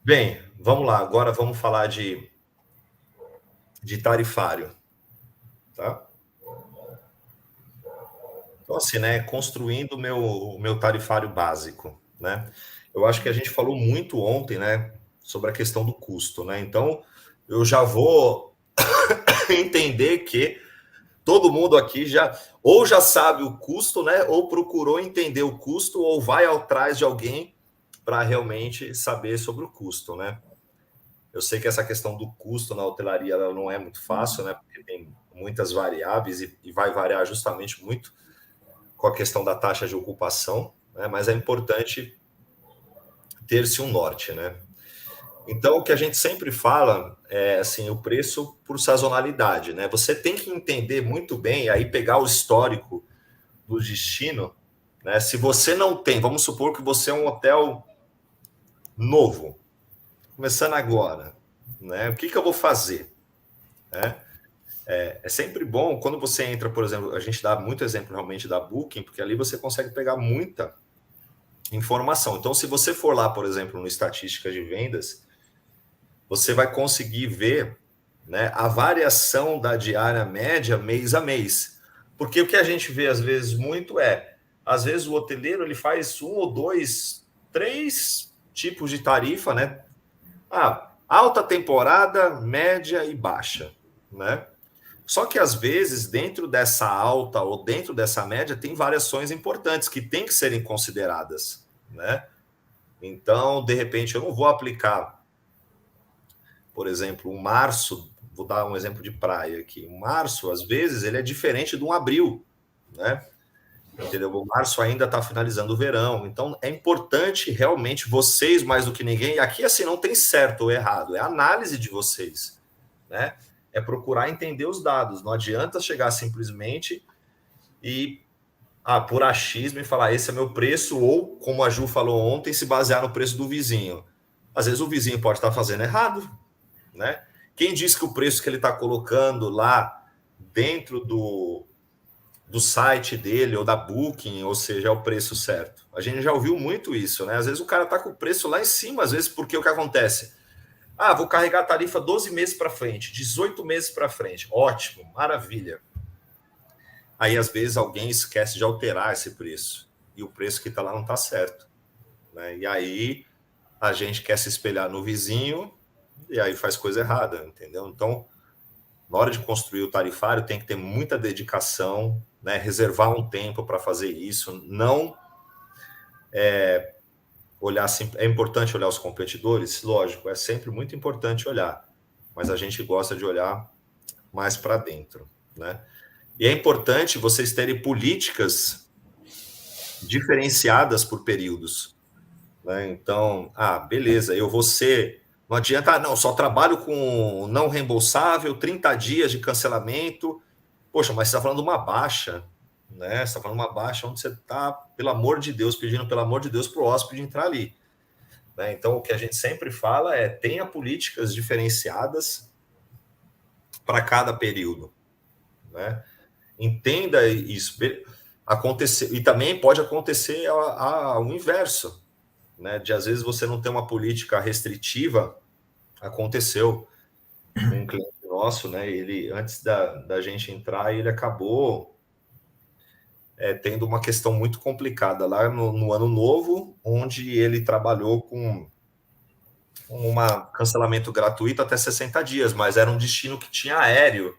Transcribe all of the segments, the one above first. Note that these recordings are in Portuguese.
Bem, vamos lá. Agora vamos falar de tarifário, tá? Então, assim, né, construindo o meu tarifário básico, né? Eu acho que a gente falou muito ontem, né, sobre a questão do custo, né? Então, eu já vou entender que todo mundo aqui já sabe o custo, né, ou procurou entender o custo, ou vai atrás de alguém para realmente saber sobre o custo, né? Eu sei que essa questão do custo na hotelaria ela não é muito fácil, né? Porque tem muitas variáveis e vai variar justamente muito com a questão da taxa de ocupação, né? Mas é importante ter-se um norte, né? Então, o que a gente sempre fala é assim, o preço por sazonalidade, né? Você tem que entender muito bem, aí pegar o histórico do destino, né? Se você não tem, vamos supor que você é um hotel novo, começando agora, né? O que eu vou fazer, né? É sempre bom quando você entra, por exemplo, a gente dá muito exemplo realmente da Booking, porque ali você consegue pegar muita informação. Então, se você for lá, por exemplo, no estatística de vendas, você vai conseguir ver, né, a variação da diária média mês a mês. Porque o que a gente vê às vezes muito às vezes o hoteleiro ele faz um ou dois, três tipos de tarifa, né? Alta temporada, média e baixa, né? Só que às vezes, dentro dessa alta ou dentro dessa média, tem variações importantes que têm que serem consideradas, né? Então, de repente, eu não vou aplicar, por exemplo, um março, vou dar um exemplo de praia aqui. Um março, às vezes, ele é diferente de um abril, né? Entendeu? O março ainda está finalizando o verão. Então, é importante realmente vocês, mais do que ninguém, e aqui assim não tem certo ou errado, é a análise de vocês, né? É procurar entender os dados. Não adianta chegar simplesmente e por achismo e falar esse é meu preço, ou como a Ju falou ontem, se basear no preço do vizinho. Às vezes o vizinho pode estar fazendo errado, né? Quem diz que o preço que ele está colocando lá dentro do site dele ou da Booking, ou seja, é o preço certo? A gente já ouviu muito isso, né? Às vezes o cara está com o preço lá em cima, às vezes porque o que acontece? Vou carregar a tarifa 12 meses para frente, 18 meses para frente. Ótimo, maravilha. Aí, às vezes, alguém esquece de alterar esse preço. E o preço que está lá não está certo, né? E aí, a gente quer se espelhar no vizinho e aí faz coisa errada, entendeu? Então, na hora de construir o tarifário, tem que ter muita dedicação, né? Reservar um tempo para fazer isso. Não olhar assim. É importante olhar os competidores? Lógico, é sempre muito importante olhar. Mas a gente gosta de olhar mais para dentro, né? E é importante vocês terem políticas diferenciadas por períodos, né? Então, beleza, eu vou ser. Não adianta, não, só trabalho com não reembolsável, 30 dias de cancelamento. Poxa, mas você está falando de uma baixa, né? Você está falando de uma baixa onde você está, pelo amor de Deus, pedindo pelo amor de Deus para o hóspede entrar ali, né? Então, o que a gente sempre fala é tenha políticas diferenciadas para cada período, né? Entenda isso. Acontecer, e também pode acontecer o inverso, né? De às vezes você não ter uma política restritiva. Aconteceu com um cliente nosso, né? Ele antes da gente entrar, ele acabou tendo uma questão muito complicada lá no ano novo, onde ele trabalhou com um cancelamento gratuito até 60 dias, mas era um destino que tinha aéreo.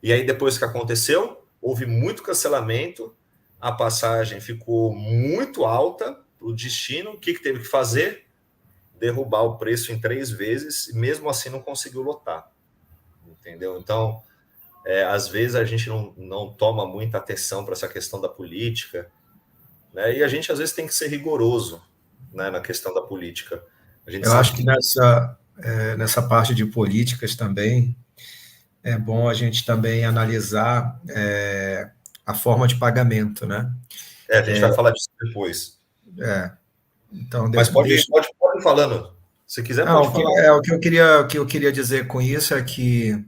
E aí, depois que aconteceu, houve muito cancelamento, a passagem ficou muito alta, o destino, o que teve que fazer? Derrubar o preço em 3 vezes, e mesmo assim não conseguiu lotar, entendeu? Então, às vezes a gente não toma muita atenção para essa questão da política, né? E a gente às vezes tem que ser rigoroso, né, na questão da política. A gente Eu sabe acho que que nessa parte de políticas também é bom a gente também analisar a forma de pagamento, né? a gente vai falar disso depois. Então, Mas deixa. pode ir falando. Se quiser, Não, pode falar. o que eu queria dizer com isso é que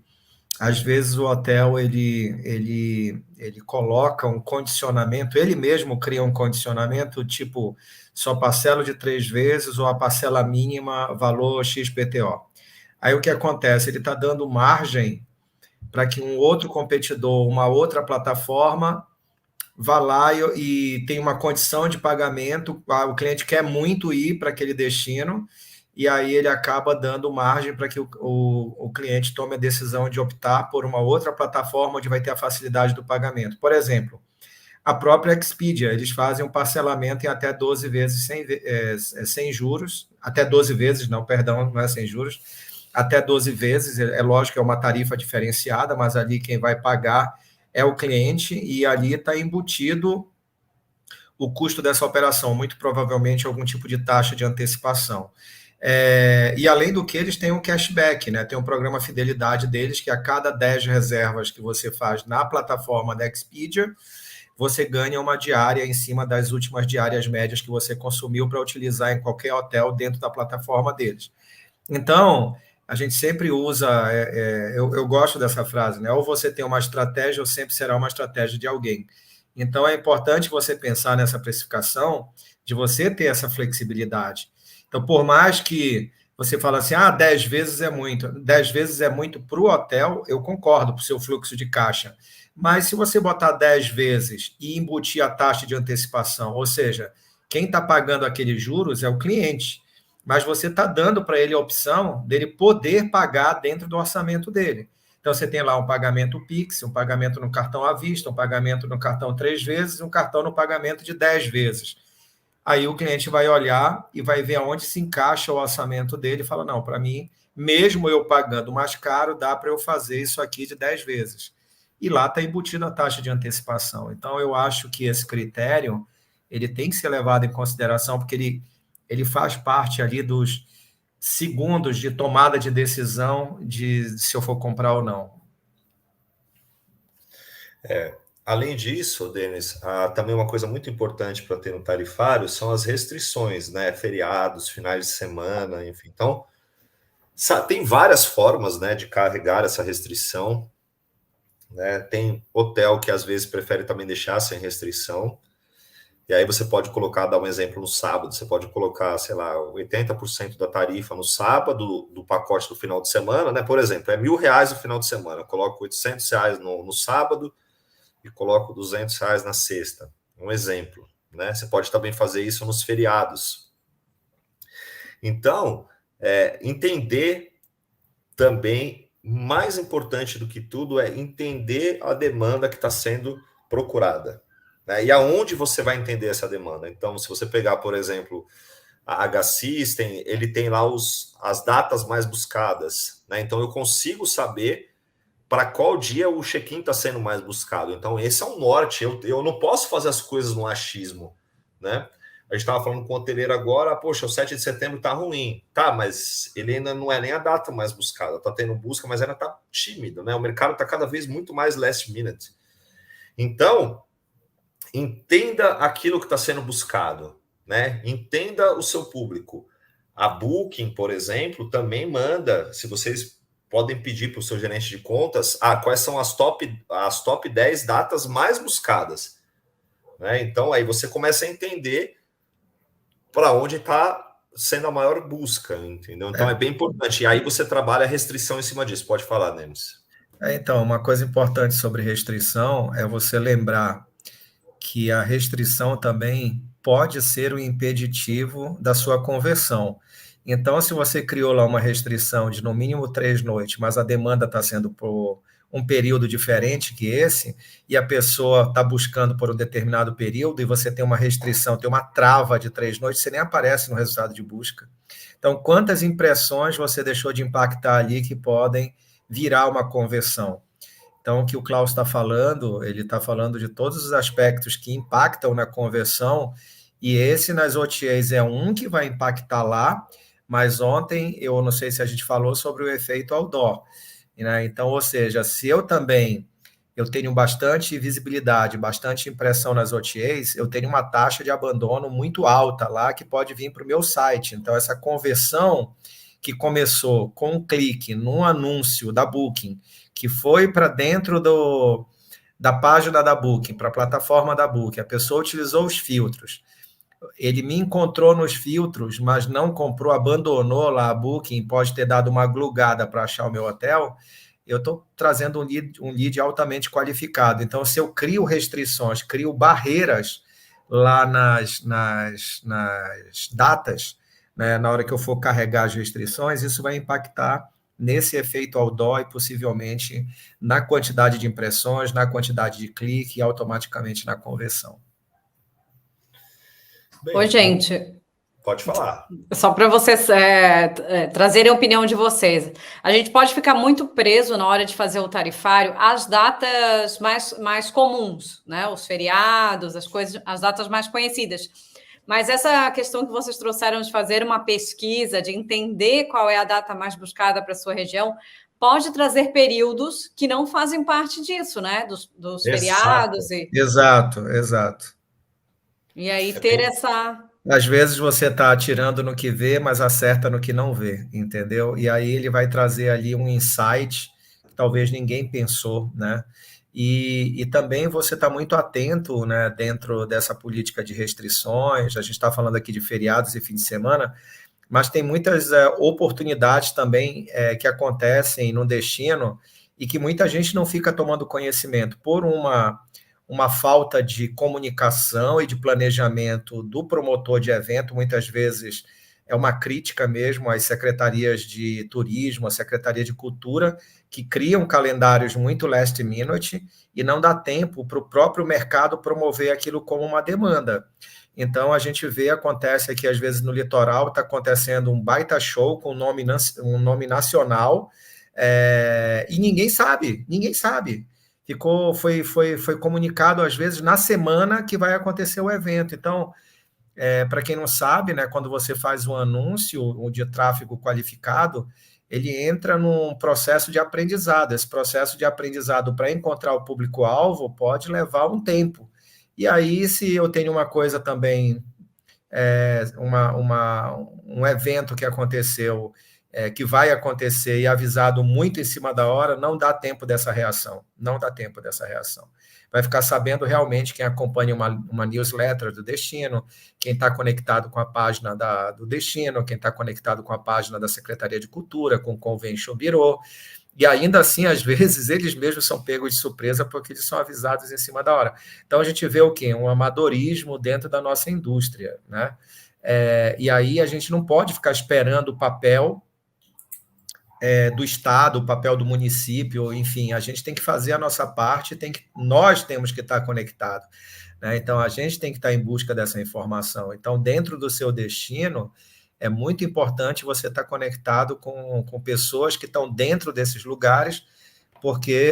Às vezes o hotel ele coloca um condicionamento, ele mesmo cria um condicionamento, tipo, só parcelo de 3 vezes ou a parcela mínima, valor XPTO. Aí o que acontece? Ele está dando margem para que um outro competidor, uma outra plataforma, vá lá e tem uma condição de pagamento, o cliente quer muito ir para aquele destino, e aí ele acaba dando margem para que o cliente tome a decisão de optar por uma outra plataforma onde vai ter a facilidade do pagamento. Por exemplo, a própria Expedia, eles fazem um parcelamento em até 12 vezes sem juros, até 12 vezes, não, perdão, não é sem juros, até 12 vezes, é lógico que é uma tarifa diferenciada, mas ali quem vai pagar é o cliente e ali está embutido o custo dessa operação, muito provavelmente algum tipo de taxa de antecipação. E além do que, eles têm um cashback, né? Tem um programa fidelidade deles, que a cada 10 reservas que você faz na plataforma da Expedia, você ganha uma diária em cima das últimas diárias médias que você consumiu para utilizar em qualquer hotel dentro da plataforma deles. Então, a gente sempre usa, eu gosto dessa frase, né? Ou você tem uma estratégia, ou sempre será uma estratégia de alguém. Então, é importante você pensar nessa precificação, de você ter essa flexibilidade. Então, por mais que você fale assim, 10 vezes é muito, 10 vezes é muito para o hotel, eu concordo para o seu fluxo de caixa. Mas se você botar 10 vezes e embutir a taxa de antecipação, ou seja, quem está pagando aqueles juros é o cliente, mas você está dando para ele a opção dele poder pagar dentro do orçamento dele. Então, você tem lá um pagamento Pix, um pagamento no cartão à vista, um pagamento no cartão 3 vezes, um cartão no pagamento de 10 vezes. Aí o cliente vai olhar e vai ver aonde se encaixa o orçamento dele e fala, não, para mim, mesmo eu pagando mais caro, dá para eu fazer isso aqui de 10 vezes. E lá está embutida a taxa de antecipação. Então, eu acho que esse critério ele tem que ser levado em consideração, porque ele faz parte ali dos segundos de tomada de decisão de se eu for comprar ou não. Além disso, Denis, também uma coisa muito importante para ter no tarifário são as restrições, né? Feriados, finais de semana, enfim. Então, tem várias formas, né, de carregar essa restrição, né? Tem hotel que às vezes prefere também deixar sem restrição. E aí você pode colocar, dar um exemplo no sábado, você pode colocar, sei lá, 80% da tarifa no sábado, do pacote do final de semana, né? Por exemplo, é R$1.000 no final de semana, eu coloco R$800 no sábado e coloco R$200 na sexta. Um exemplo, né? Você pode também fazer isso nos feriados. Então, entender também, mais importante do que tudo, é entender a demanda que está sendo procurada. Né? E aonde você vai entender essa demanda? Então, se você pegar, por exemplo, a H-System, ele tem lá as datas mais buscadas. Né? Então, eu consigo saber para qual dia o check-in está sendo mais buscado. Então, esse é um norte. Eu não posso fazer as coisas no achismo. Né? A gente estava falando com o hoteleiro agora, poxa, o 7 de setembro está ruim. Tá, mas ele ainda não é nem a data mais buscada. Está tendo busca, mas ainda está tímido. Né? O mercado está cada vez muito mais last minute. Então, entenda aquilo que está sendo buscado, né? Entenda o seu público. A Booking, por exemplo, também manda, se vocês podem pedir para o seu gerente de contas, quais são as top 10 datas mais buscadas. Né? Então, aí você começa a entender para onde está sendo a maior busca, entendeu? Então, é bem importante. E aí você trabalha a restrição em cima disso. Pode falar, Nemes. Então, uma coisa importante sobre restrição é você lembrar que a restrição também pode ser um impeditivo da sua conversão. Então, se você criou lá uma restrição de no mínimo 3 noites, mas a demanda está sendo por um período diferente que esse, e a pessoa está buscando por um determinado período, e você tem uma restrição, tem uma trava de 3 noites, você nem aparece no resultado de busca. Então, quantas impressões você deixou de impactar ali que podem virar uma conversão? Então, o que o Klaus está falando, ele está falando de todos os aspectos que impactam na conversão, e esse nas OTAs é um que vai impactar lá, mas ontem, eu não sei se a gente falou sobre o efeito outdoor, né? Então, ou seja, se eu tenho bastante visibilidade, bastante impressão nas OTAs, eu tenho uma taxa de abandono muito alta lá, que pode vir para o meu site. Então, essa conversão que começou com um clique num anúncio da Booking, que foi para dentro da página da Booking, para a plataforma da Booking, a pessoa utilizou os filtros, ele me encontrou nos filtros, mas não comprou, abandonou lá a Booking, pode ter dado uma glugada para achar o meu hotel, eu estou trazendo um lead altamente qualificado. Então, se eu crio restrições, crio barreiras lá nas datas, né, na hora que eu for carregar as restrições, isso vai impactar nesse efeito outdoor e possivelmente na quantidade de impressões, na quantidade de clique e automaticamente na conversão. Bem, Oi, gente. Pode falar. Só para vocês trazerem a opinião de vocês. A gente pode ficar muito preso na hora de fazer o tarifário às datas mais comuns, né? Os feriados, as datas mais conhecidas. Mas essa questão que vocês trouxeram de fazer uma pesquisa, de entender qual é a data mais buscada para a sua região, pode trazer períodos que não fazem parte disso, né? Dos feriados. Exato. E aí ter essa... Às vezes você está atirando no que vê, mas acerta no que não vê, entendeu? E aí ele vai trazer ali um insight que talvez ninguém pensou, né? E também você está muito atento, né, dentro dessa política de restrições. A gente está falando aqui de feriados e fim de semana, mas tem muitas oportunidades também que acontecem no destino e que muita gente não fica tomando conhecimento por uma falta de comunicação e de planejamento do promotor de evento. Muitas vezes é uma crítica mesmo às secretarias de turismo, à Secretaria de Cultura, que criam calendários muito last minute e não dá tempo para o próprio mercado promover aquilo como uma demanda. Então, a gente acontece aqui, às vezes, no litoral, está acontecendo um baita show com um nome nacional, e ninguém sabe. Foi comunicado, às vezes, na semana que vai acontecer o evento. Então, para quem não sabe, né, quando você faz um anúncio de tráfego qualificado, ele entra num processo de aprendizado. Esse processo de aprendizado para encontrar o público-alvo pode levar um tempo. E aí, se eu tenho uma coisa também, um evento que aconteceu, que vai acontecer e avisado muito em cima da hora, não dá tempo dessa reação. Vai ficar sabendo realmente quem acompanha uma newsletter do destino, quem está conectado com a página do destino, quem está conectado com a página da Secretaria de Cultura, com o Convention Bureau, e ainda assim, às vezes, eles mesmos são pegos de surpresa porque eles são avisados em cima da hora. Então, a gente vê o quê? Um amadorismo dentro da nossa indústria, né? E aí a gente não pode ficar esperando o papel do Estado, o papel do município, enfim, a gente tem que fazer a nossa parte, nós temos que estar conectados, né? Então, a gente tem que estar em busca dessa informação. Então, dentro do seu destino, é muito importante você estar conectado com pessoas que estão dentro desses lugares,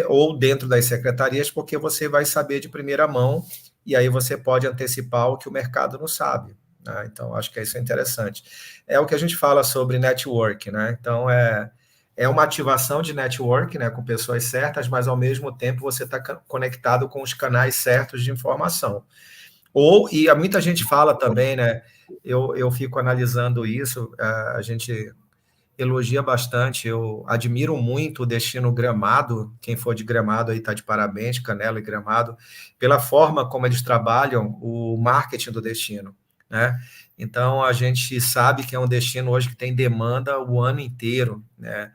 ou dentro das secretarias, porque você vai saber de primeira mão, e aí você pode antecipar o que o mercado não sabe, né? Então, acho que isso é interessante. É o que a gente fala sobre network, né? Então, é uma ativação de network, né, com pessoas certas, mas, ao mesmo tempo, você está conectado com os canais certos de informação. E muita gente fala também, né, eu fico analisando isso, a gente elogia bastante, eu admiro muito o destino Gramado, quem for de Gramado aí está de parabéns, Canela e Gramado, pela forma como eles trabalham o marketing do destino, né? Então, a gente sabe que é um destino hoje que tem demanda o ano inteiro, né?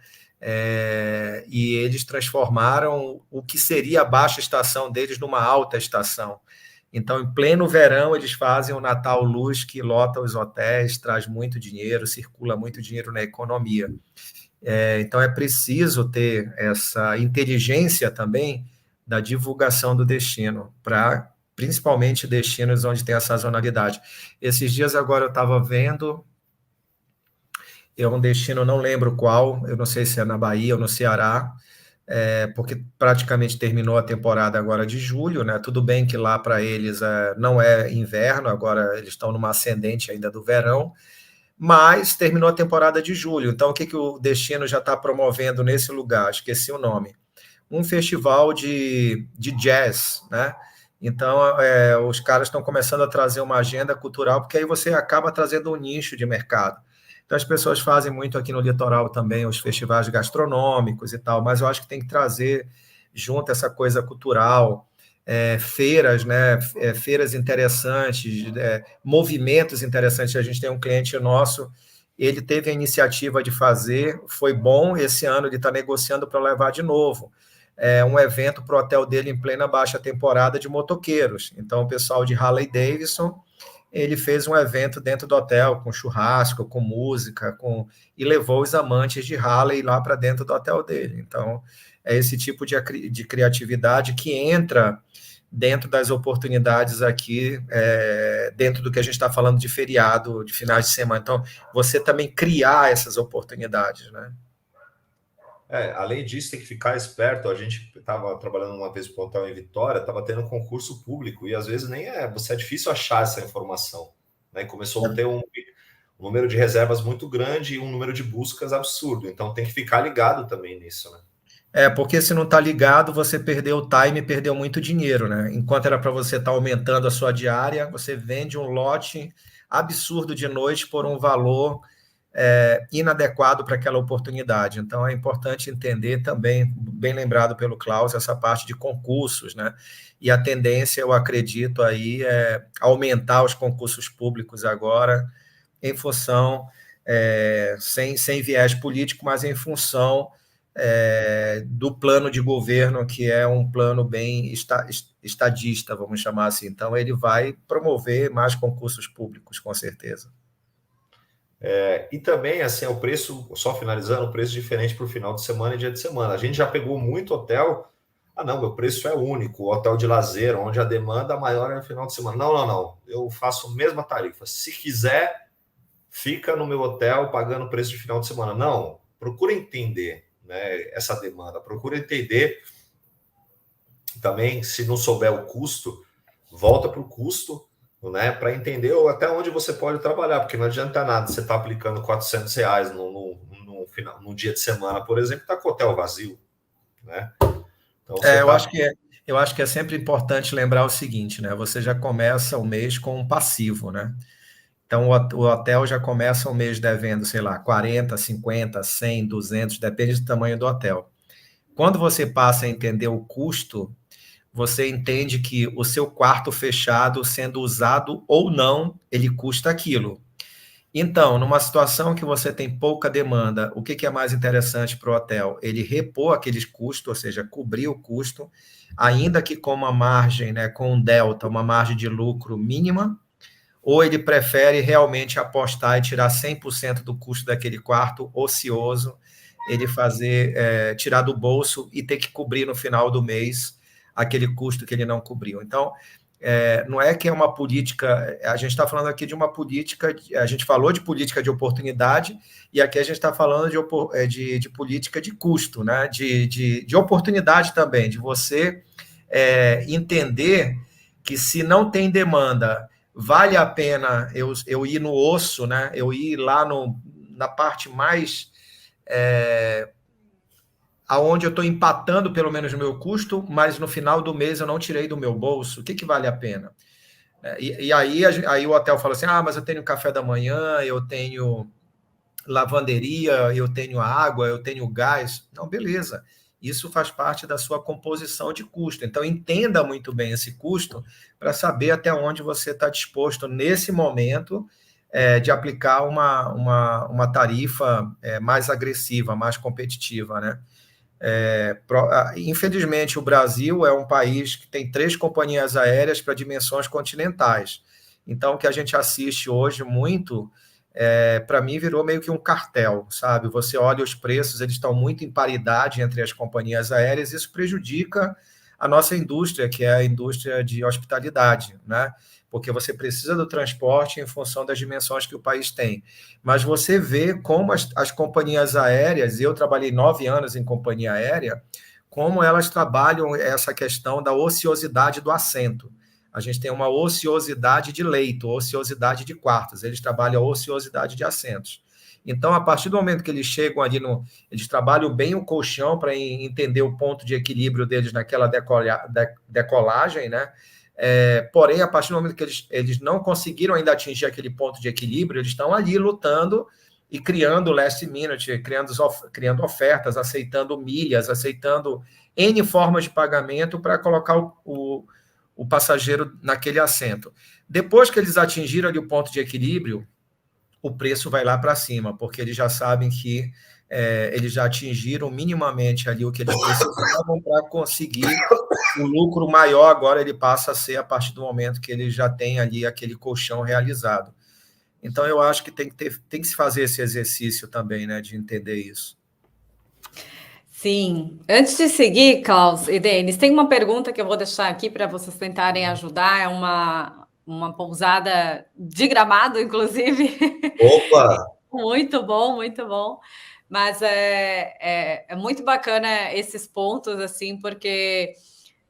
E eles transformaram o que seria a baixa estação deles numa alta estação. Então, em pleno verão, eles fazem o Natal Luz, que lota os hotéis, traz muito dinheiro, circula muito dinheiro na economia. Então, é preciso ter essa inteligência também da divulgação do destino, para principalmente destinos onde tem a sazonalidade. Esses dias agora eu estava vendo, um destino, não lembro qual, eu não sei se é na Bahia ou no Ceará, porque praticamente terminou a temporada agora de julho, né? Tudo bem que lá para eles não é inverno, agora eles estão numa ascendente ainda do verão, mas terminou a temporada de julho. Então, o que o destino já está promovendo nesse lugar? Esqueci o nome. Um festival de jazz, né? Então, os caras estão começando a trazer uma agenda cultural, porque aí você acaba trazendo um nicho de mercado. Então, as pessoas fazem muito aqui no litoral também os festivais gastronômicos e tal, mas eu acho que tem que trazer junto essa coisa cultural, feiras, né? Feiras interessantes, movimentos interessantes. A gente tem um cliente nosso, ele teve a iniciativa de fazer, foi bom, esse ano ele está negociando para levar de novo. Um evento para o hotel dele em plena baixa temporada de motoqueiros. Então, o pessoal de Harley Davidson, ele fez um evento dentro do hotel, com churrasco, com música, e levou os amantes de Harley lá para dentro do hotel dele. Então, é esse tipo de criatividade que entra dentro das oportunidades aqui, dentro do que a gente está falando de feriado, de finais de semana. Então, você também criar essas oportunidades, né? Além disso, tem que ficar esperto. A gente estava trabalhando uma vez para o hotel em Vitória, estava tendo um concurso público, e às vezes nem é difícil achar essa informação, né? Começou a ter um número de reservas muito grande e um número de buscas absurdo. Então tem que ficar ligado também nisso, né? Porque se não está ligado, você perdeu o time, perdeu muito dinheiro, né? Enquanto era para você estar aumentando a sua diária, você vende um lote absurdo de noite por um valor inadequado para aquela oportunidade. Então, é importante entender também, bem lembrado pelo Klaus, essa parte de concursos, né? E a tendência, eu acredito, aí é aumentar os concursos públicos agora, em função, sem viés político, mas em função do plano de governo, que é um plano bem estadista, vamos chamar assim. Então, ele vai promover mais concursos públicos, com certeza. E também, assim, o preço, só finalizando, o preço diferente para o final de semana e dia de semana. A gente já pegou muito hotel, não, meu preço é único, hotel de lazer, onde a demanda maior é no final de semana. Não, eu faço a mesma tarifa. Se quiser, fica no meu hotel pagando o preço de final de semana. Não, procura entender, né, essa demanda, procura entender também, se não souber o custo, volta para o custo, né, para entender até onde você pode trabalhar, porque não adianta nada você estar aplicando R$400 no dia de semana, por exemplo, está com o hotel vazio, né? Então, eu acho que é sempre importante lembrar o seguinte, né? Você já começa o mês com um passivo, né? Então, o hotel já começa o mês devendo, sei lá, 40, 50, 100, 200, depende do tamanho do hotel. Quando você passa a entender o custo, você entende que o seu quarto fechado, sendo usado ou não, ele custa aquilo. Então, numa situação que você tem pouca demanda, o que é mais interessante para o hotel? Ele repor aqueles custos, ou seja, cobrir o custo, ainda que com uma margem, né, com um delta, uma margem de lucro mínima, ou ele prefere realmente apostar e tirar 100% do custo daquele quarto ocioso, ele tirar do bolso e ter que cobrir no final do mês aquele custo que ele não cobriu. Então, não é que é uma política, a gente está falando aqui de uma política, a gente falou de política de oportunidade, e aqui a gente está falando de política de custo, né? de oportunidade também, de você entender que se não tem demanda, vale a pena eu ir no osso, né? Eu ir lá na parte mais aonde eu estou empatando pelo menos o meu custo, mas no final do mês eu não tirei do meu bolso, o que vale a pena? E aí o hotel fala assim, mas eu tenho café da manhã, eu tenho lavanderia, eu tenho água, eu tenho gás. Não, beleza. Isso faz parte da sua composição de custo. Então, entenda muito bem esse custo para saber até onde você está disposto, nesse momento, de aplicar uma tarifa mais agressiva, mais competitiva, né? Infelizmente, o Brasil é um país que tem 3 companhias aéreas para dimensões continentais. Então, o que a gente assiste hoje muito, para mim, virou meio que um cartel, sabe? Você olha os preços, eles estão muito em paridade entre as companhias aéreas, isso prejudica a nossa indústria, que é a indústria de hospitalidade, né? Porque você precisa do transporte em função das dimensões que o país tem. Mas você vê como as companhias aéreas, e eu trabalhei 9 anos em companhia aérea, como elas trabalham essa questão da ociosidade do assento. A gente tem uma ociosidade de leito, ociosidade de quartos, eles trabalham a ociosidade de assentos. Então, a partir do momento que eles chegam ali, eles trabalham bem o colchão para entender o ponto de equilíbrio deles naquela decolagem, né? Porém, a partir do momento que eles não conseguiram ainda atingir aquele ponto de equilíbrio, eles estão ali lutando e criando last minute, criando ofertas, aceitando milhas, aceitando N formas de pagamento para colocar o passageiro naquele assento. Depois que eles atingiram ali o ponto de equilíbrio, o preço vai lá para cima, porque eles já sabem que eles já atingiram minimamente ali o que eles precisavam para conseguir o lucro maior. Agora ele passa a ser a partir do momento que ele já tem ali aquele colchão realizado. Então, eu acho que tem que se fazer esse exercício também, né, de entender isso. Sim. Antes de seguir, Klaus e Denis, tem uma pergunta que eu vou deixar aqui para vocês tentarem ajudar. É uma pousada de Gramado, inclusive. Opa! Muito bom, muito bom. Mas é muito bacana esses pontos, assim, porque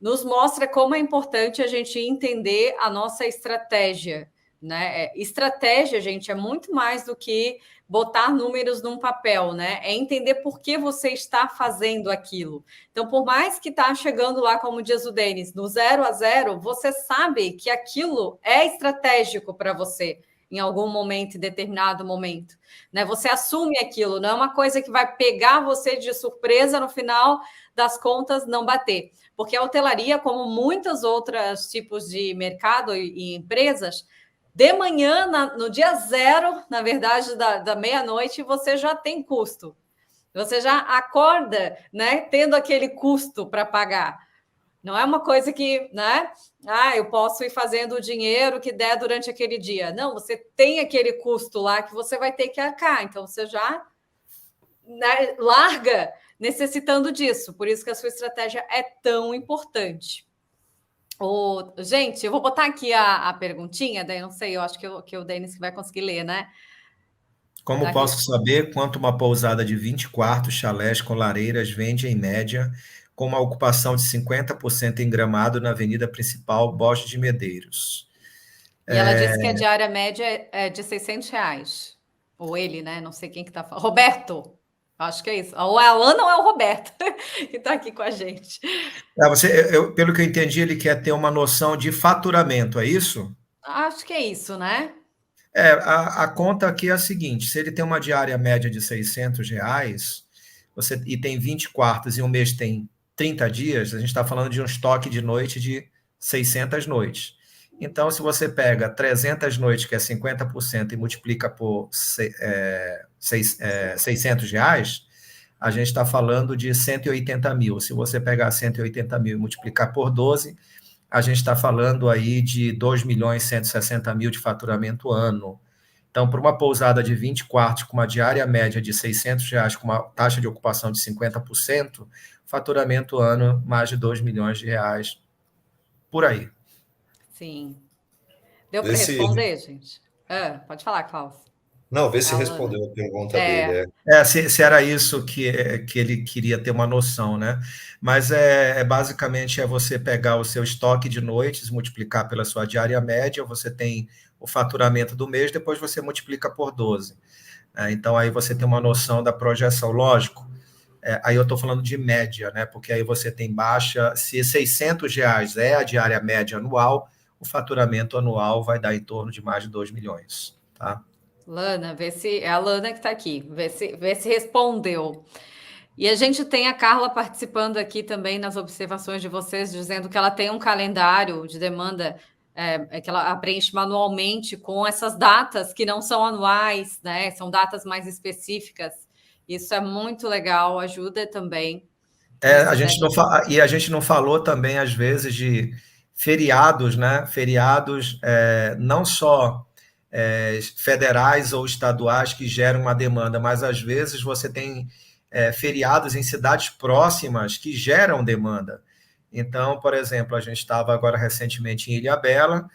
nos mostra como é importante a gente entender a nossa estratégia, né? Estratégia, gente, é muito mais do que botar números num papel, né? É entender por que você está fazendo aquilo. Então, por mais que está chegando lá, como diz o Denis, no 0 a 0, você sabe que aquilo é estratégico para você em algum momento, em determinado momento, né? Você assume aquilo, não é uma coisa que vai pegar você de surpresa no final das contas não bater. Porque a hotelaria, como muitos outros tipos de mercado e empresas, de manhã, no dia zero, na verdade, da meia-noite, você já tem custo. Você já acorda, né, tendo aquele custo para pagar. Não é uma coisa que, né? Eu posso ir fazendo o dinheiro que der durante aquele dia. Não, você tem aquele custo lá que você vai ter que arcar. Então, você já, né, larga necessitando disso. Por isso que a sua estratégia é tão importante. Gente, eu vou botar aqui a perguntinha, daí não sei, eu acho que o Denis vai conseguir ler, né? Como posso saber quanto uma pousada de 20 quartos, chalés com lareiras vende em média, com uma ocupação de 50% em Gramado na avenida principal, Borges de Medeiros? E ela disse que a diária média é de R$600. Ou ele, né? Não sei quem que tá falando. Roberto! Acho que é isso. Ou é a Ana ou é o Roberto que está aqui com a gente. Pelo que eu entendi, ele quer ter uma noção de faturamento, é isso? Acho que é isso, né? A conta aqui é a seguinte: se ele tem uma diária média de R$600, e tem 20 quartos e um mês tem 30 dias, a gente está falando de um estoque de noite de 600 noites. Então, se você pega 300 noites, que é 50%, e multiplica por R$600, a gente está falando de 180 mil. Se você pegar 180 mil e multiplicar por 12, a gente está falando aí de 2.160.000 de faturamento ano. Então, para uma pousada de 20 quartos, com uma diária média de R$600, com uma taxa de ocupação de 50%, faturamento ano, mais de R$2 milhões, por aí. Sim. Deu para responder, gente? Pode falar, Klaus. Não, vê se respondeu a pergunta dele. Se era isso que ele queria ter uma noção, né? Mas basicamente você pegar o seu estoque de noites, multiplicar pela sua diária média, você tem o faturamento do mês, depois você multiplica por 12. Então, aí você tem uma noção da projeção. Lógico, aí eu estou falando de média, né? Porque aí você tem baixa, se R$600 é a diária média anual, o faturamento anual vai dar em torno de mais de 2 milhões, tá? Lana, vê se é a Lana que está aqui, vê se respondeu. E a gente tem a Carla participando aqui também nas observações de vocês, dizendo que ela tem um calendário de demanda que ela preenche manualmente com essas datas que não são anuais, né? São datas mais específicas. Isso é muito legal, ajuda também. A gente não falou também, às vezes, de feriados, né? Feriados não só federais ou estaduais que geram uma demanda, mas às vezes você tem feriados em cidades próximas que geram demanda. Então, por exemplo, a gente estava agora recentemente em Ilhabela,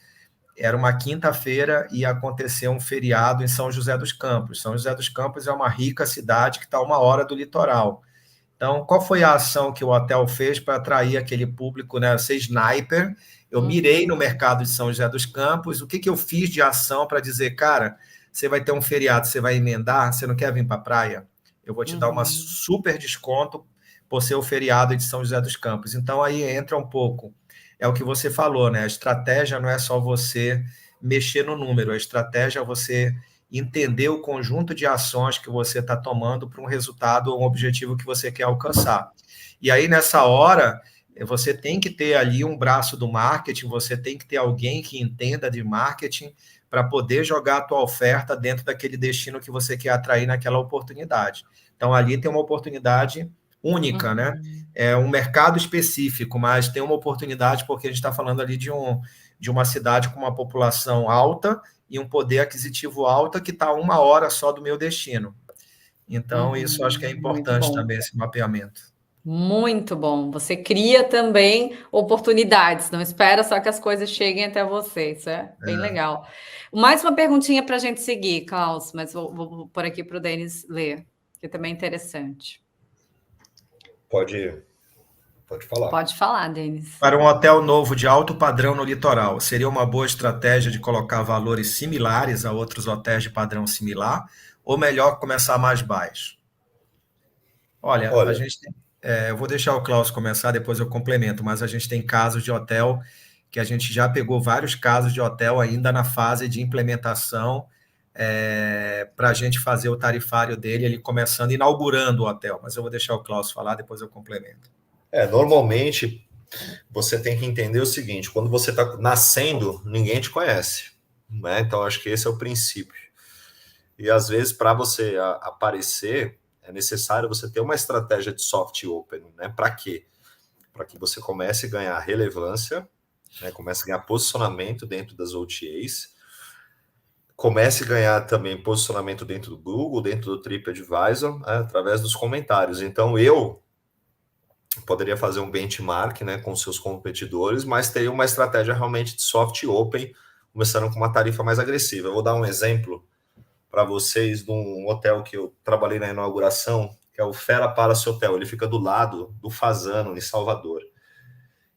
era uma quinta-feira e aconteceu um feriado em São José dos Campos. São José dos Campos é uma rica cidade que está a 1 hora do litoral. Então, qual foi a ação que o hotel fez para atrair aquele público, né? Ser sniper. Eu mirei no mercado de São José dos Campos. O que eu fiz de ação para dizer, cara, você vai ter um feriado, você vai emendar, você não quer vir para a praia? Eu vou te dar uma super desconto por ser o feriado de São José dos Campos. Então, aí entra um pouco, é o que você falou, né? A estratégia não é só você mexer no número, a estratégia é você entender o conjunto de ações que você está tomando para um resultado, um objetivo que você quer alcançar. E aí, nessa hora, você tem que ter ali um braço do marketing, você tem que ter alguém que entenda de marketing para poder jogar a tua oferta dentro daquele destino que você quer atrair naquela oportunidade. Então, ali tem uma oportunidade única, né? É um mercado específico, mas tem uma oportunidade porque a gente está falando ali de uma cidade com uma população alta e um poder aquisitivo alto que está a 1 hora só do meu destino. Então, isso acho que é importante também, esse mapeamento. Muito bom. Você cria também oportunidades, não espera só que as coisas cheguem até você. Isso é bem legal. Mais uma perguntinha para a gente seguir, Klaus, mas vou pôr aqui para o Denis ler, que também é interessante. Pode falar. Pode falar, Denis. Para um hotel novo de alto padrão no litoral, seria uma boa estratégia de colocar valores similares a outros hotéis de padrão similar, ou melhor começar mais baixo? Olha, a gente tem, eu vou deixar o Klaus começar, depois eu complemento, mas a gente tem casos de hotel que a gente já pegou vários casos de hotel ainda na fase de implementação para a gente fazer o tarifário dele, ele começando, inaugurando o hotel. Mas eu vou deixar o Klaus falar, depois eu complemento. Normalmente, você tem que entender o seguinte, quando você está nascendo, ninguém te conhece, né? Então, acho que esse é o princípio. E, às vezes, para você aparecer, é necessário você ter uma estratégia de soft opening, né? Para quê? Para que você comece a ganhar relevância, né? Comece a ganhar posicionamento dentro das OTAs, comece a ganhar também posicionamento dentro do Google, dentro do TripAdvisor, né? Através dos comentários. Então, eu poderia fazer um benchmark, né, com seus competidores, mas teria uma estratégia realmente de soft open, começando com uma tarifa mais agressiva. Eu vou dar um exemplo para vocês de um hotel que eu trabalhei na inauguração, que é o Fera Palace Hotel. Ele fica do lado do Fasano, em Salvador.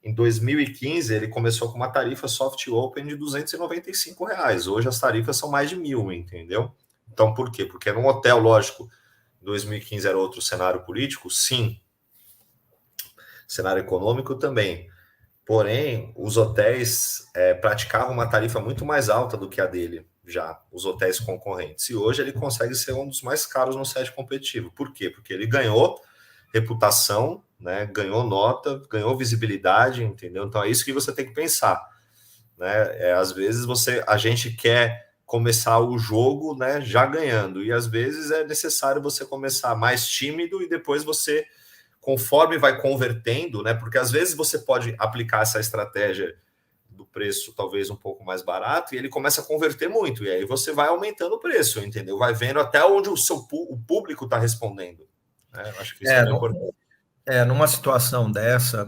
Em 2015, ele começou com uma tarifa soft open de R$295. Hoje as tarifas são mais de 1.000, entendeu? Então, por quê? Porque era um hotel, lógico, em 2015 era outro cenário político, sim, cenário econômico também. Porém, os hotéis praticavam uma tarifa muito mais alta do que a dele, já, os hotéis concorrentes. E hoje ele consegue ser um dos mais caros no set competitivo. Por quê? Porque ele ganhou reputação, né? Ganhou nota, ganhou visibilidade, entendeu? Então é isso que você tem que pensar, né? Às vezes a gente quer começar o jogo, né, já ganhando, e às vezes é necessário você começar mais tímido e depois você, conforme vai convertendo, né? Porque às vezes você pode aplicar essa estratégia do preço talvez um pouco mais barato e ele começa a converter muito, e aí você vai aumentando o preço, entendeu? Vai vendo até onde o público está respondendo. Eu acho que isso é importante. Numa situação dessa,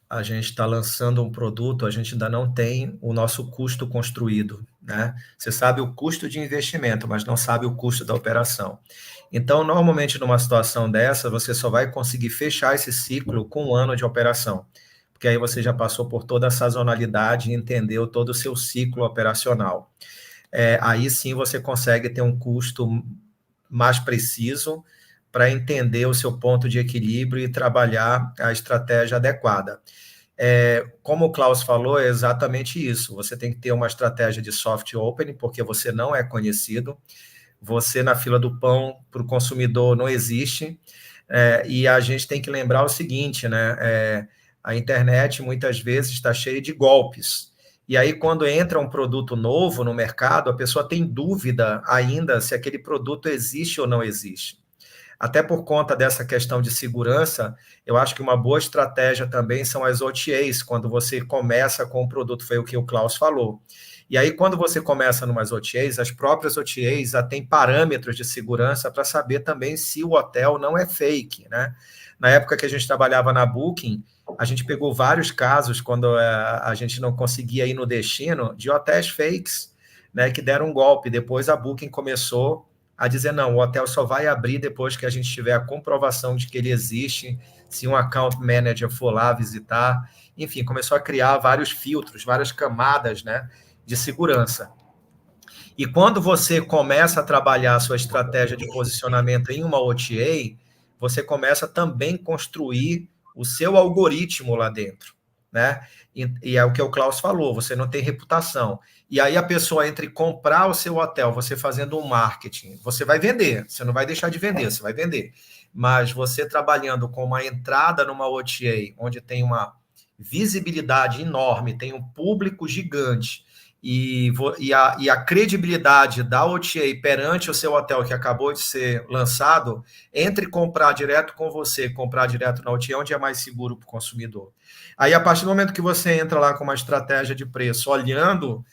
a gente está lançando um produto, a gente ainda não tem o nosso custo construído, né? Você sabe o custo de investimento, mas não sabe o custo da operação. Então, normalmente, numa situação dessa, você só vai conseguir fechar esse ciclo com 1 ano de operação, porque aí você já passou por toda a sazonalidade e entendeu todo o seu ciclo operacional. Aí sim você consegue ter um custo mais preciso para entender o seu ponto de equilíbrio e trabalhar a estratégia adequada. Como o Klaus falou, é exatamente isso. Você tem que ter uma estratégia de soft opening, porque você não é conhecido. Você na fila do pão para o consumidor não existe. E a gente tem que lembrar o seguinte, né? A internet muitas vezes está cheia de golpes. E aí, quando entra um produto novo no mercado, a pessoa tem dúvida ainda se aquele produto existe ou não existe. Até por conta dessa questão de segurança, eu acho que uma boa estratégia também são as OTAs, quando você começa com o produto, foi o que o Klaus falou. E aí, quando você começa numas OTAs, as próprias OTAs já têm parâmetros de segurança para saber também se o hotel não é fake, né? Na época que a gente trabalhava na Booking, a gente pegou vários casos, quando a gente não conseguia ir no destino, de hotéis fakes, né, que deram um golpe. Depois a Booking começou a dizer, não, o hotel só vai abrir depois que a gente tiver a comprovação de que ele existe, se um account manager for lá visitar. Enfim, começou a criar vários filtros, várias camadas, né, de segurança. E quando você começa a trabalhar a sua estratégia de posicionamento em uma OTA, você começa também a construir o seu algoritmo lá dentro, né? E é o que o Klaus falou, você não tem reputação. E aí a pessoa entra e comprar o seu hotel, você fazendo um marketing, você vai vender, você não vai deixar de vender, você vai vender. Mas você trabalhando com uma entrada numa OTA, onde tem uma visibilidade enorme, tem um público gigante, e a credibilidade da OTA perante o seu hotel que acabou de ser lançado, entre comprar direto com você, comprar direto na OTA, onde é mais seguro para o consumidor. Aí, a partir do momento que você entra lá com uma estratégia de preço, olhando,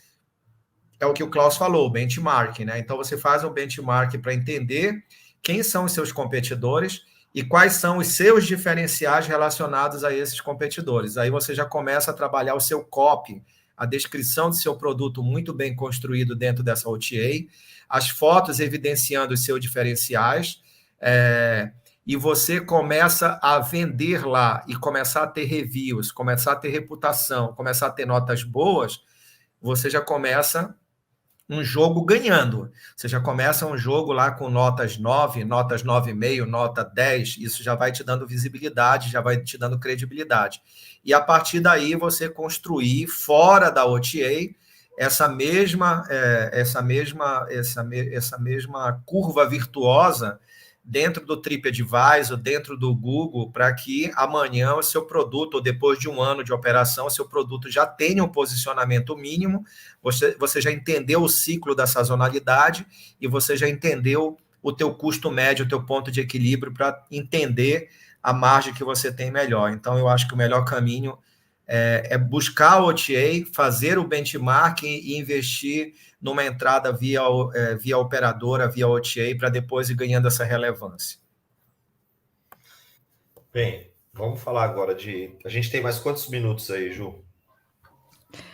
é o que o Klaus falou, benchmark, né? Então, você faz um benchmark para entender quem são os seus competidores e quais são os seus diferenciais relacionados a esses competidores. Aí você já começa a trabalhar o seu copy, a descrição do seu produto muito bem construído dentro dessa OTA, as fotos evidenciando os seus diferenciais, e você começa a vender lá e começar a ter reviews, começar a ter reputação, começar a ter notas boas, você já começa um jogo ganhando. Você já começa um jogo lá com notas 9, notas 9,5, nota 10, isso já vai te dando visibilidade, já vai te dando credibilidade. E a partir daí você construir fora da OTA essa mesma curva virtuosa dentro do TripAdvisor, dentro do Google, para que amanhã o seu produto, ou depois de um ano de operação, o seu produto já tenha um posicionamento mínimo, você já entendeu o ciclo da sazonalidade e você já entendeu o teu custo médio, o teu ponto de equilíbrio para entender a margem que você tem melhor. Então, eu acho que o melhor caminho é buscar a OTA, fazer o benchmarking e investir numa entrada via operadora, via OTA, para depois ir ganhando essa relevância. Bem, vamos falar agora de... A gente tem mais quantos minutos aí, Ju?